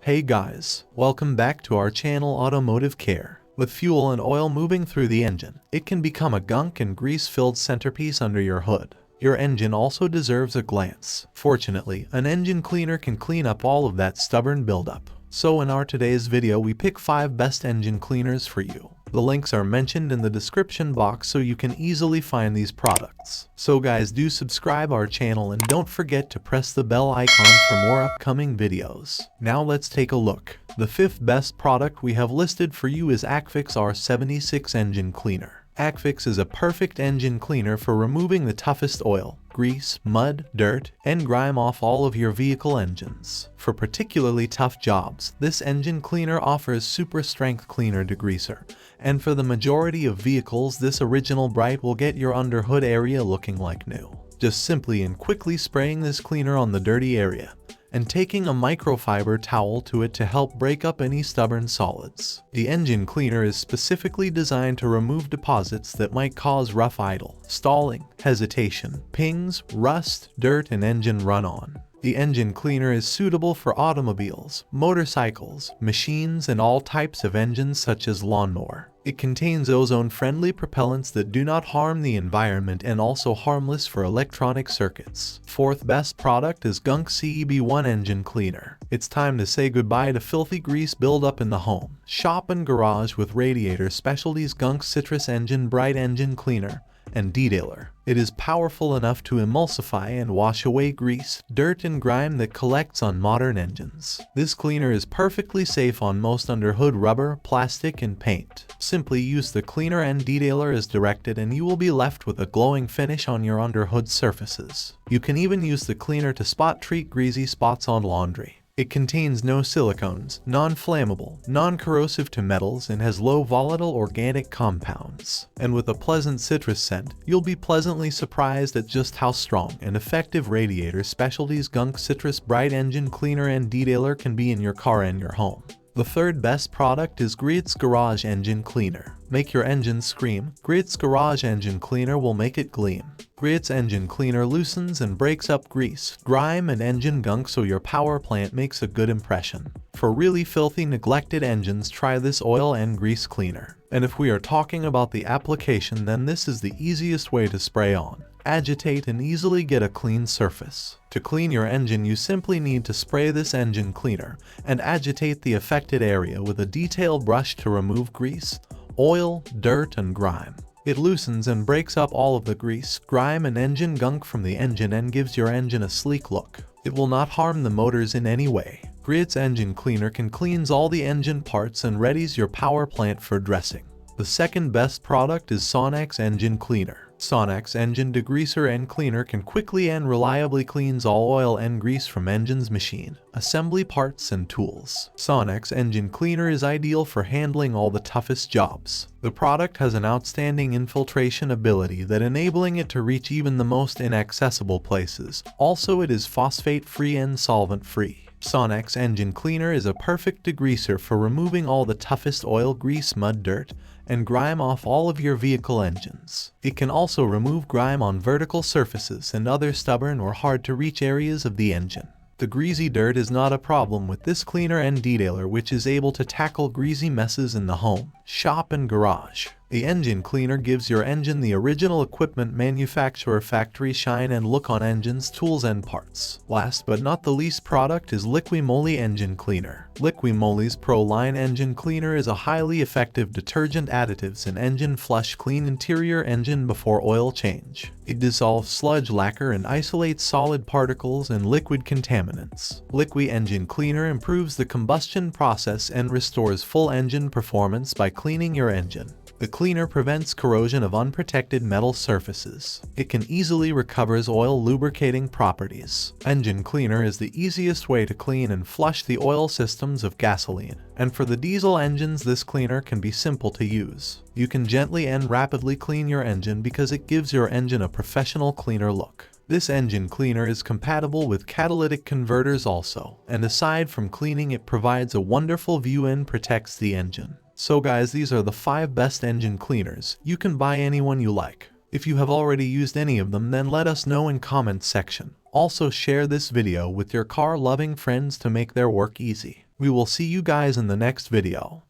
Hey guys, welcome back to our channel Automotive Care. With fuel and oil moving through the engine, it can become a gunk and grease-filled centerpiece under your hood. Your engine also deserves a glance. Fortunately, an engine cleaner can clean up all of that stubborn buildup. So in our today's video we pick 5 best engine cleaners for you. The links are mentioned in the description box so you can easily find these products. So guys, do subscribe our channel and don't forget to press the bell icon for more upcoming videos. Now let's take a look. The 5th best product we have listed for you is Akfix R76 Engine Cleaner. Akfix is a perfect engine cleaner for removing the toughest oil, grease, mud, dirt, and grime off all of your vehicle engines. For particularly tough jobs, this engine cleaner offers super strength cleaner degreaser, and for the majority of vehicles this original bright will get your underhood area looking like new. Just simply and quickly spraying this cleaner on the dirty area, and taking a microfiber towel to it to help break up any stubborn solids. The engine cleaner is specifically designed to remove deposits that might cause rough idle, stalling, hesitation, pings, rust, dirt, and engine run-on. The engine cleaner is suitable for automobiles, motorcycles, machines, and all types of engines such as lawnmower. It contains ozone-friendly propellants that do not harm the environment and also harmless for electronic circuits. 4th best product is Gunk CEB1 Engine Cleaner. It's time to say goodbye to filthy grease buildup in the home, shop, and garage with Radiator Specialties Gunk Citrus Engine Bright Engine Cleaner and Detailer. It is powerful enough to emulsify and wash away grease, dirt, and grime that collects on modern engines. This cleaner is perfectly safe on most underhood rubber, plastic, and paint. Simply use the cleaner and detailer as directed and you will be left with a glowing finish on your underhood surfaces. You can even use the cleaner to spot treat greasy spots on laundry. It contains no silicones, non-flammable, non-corrosive to metals, and has low volatile organic compounds. And with a pleasant citrus scent, you'll be pleasantly surprised at just how strong and effective Radiator Specialties Gunk Citrus Bright Engine Cleaner and Detailer can be in your car and your home. The 3rd best product is Griot's Garage Engine Cleaner. Make your engine scream. Griot's Garage Engine Cleaner will make it gleam. Griot's Engine Cleaner loosens and breaks up grease, grime, and engine gunk so your power plant makes a good impression. For really filthy, neglected engines, try this oil and grease cleaner. And if we are talking about the application, then this is the easiest way to spray on, agitate, and easily get a clean surface. To clean your engine, you simply need to spray this engine cleaner and agitate the affected area with a detail brush to remove grease, oil, dirt, and grime. It loosens and breaks up all of the grease, grime, and engine gunk from the engine and gives your engine a sleek look. It will not harm the motors in any way. Griot's Engine Cleaner can cleans all the engine parts and readies your power plant for dressing. The 2nd best product is Sonex Engine Cleaner. Sonex Engine Degreaser and Cleaner can quickly and reliably cleans all oil and grease from engine's machine, assembly parts, and tools. Sonex Engine Cleaner is ideal for handling all the toughest jobs. The product has an outstanding infiltration ability that enabling it to reach even the most inaccessible places. Also, it is phosphate-free and solvent-free. Sonex Engine Cleaner is a perfect degreaser for removing all the toughest oil, grease, mud, dirt, and grime off all of your vehicle engines. It can also remove grime on vertical surfaces and other stubborn or hard to reach areas of the engine. The greasy dirt is not a problem with this cleaner and detailer, which is able to tackle greasy messes in the home, shop, and garage. The engine cleaner gives your engine the original equipment manufacturer factory shine and look on engines, tools, and parts. Last but not the least product is Liqui Moly Engine Cleaner. Liqui Moly's Pro Line Engine Cleaner is a highly effective detergent additives and engine flush clean interior engine before oil change. It dissolves sludge, lacquer, and isolates solid particles and liquid contaminants. Liqui Engine Cleaner improves the combustion process and restores full engine performance by cleaning your engine. The cleaner prevents corrosion of unprotected metal surfaces. It can easily recovers oil lubricating properties. Engine cleaner is the easiest way to clean and flush the oil systems of gasoline. And for the diesel engines, this cleaner can be simple to use. You can gently and rapidly clean your engine because it gives your engine a professional cleaner look. This engine cleaner is compatible with catalytic converters also, and aside from cleaning, it provides a wonderful view and protects the engine. So guys, these are the 5 best engine cleaners. You can buy any one you like. If you have already used any of them, then let us know in comment section. Also share this video with your car-loving friends to make their work easy. We will see you guys in the next video.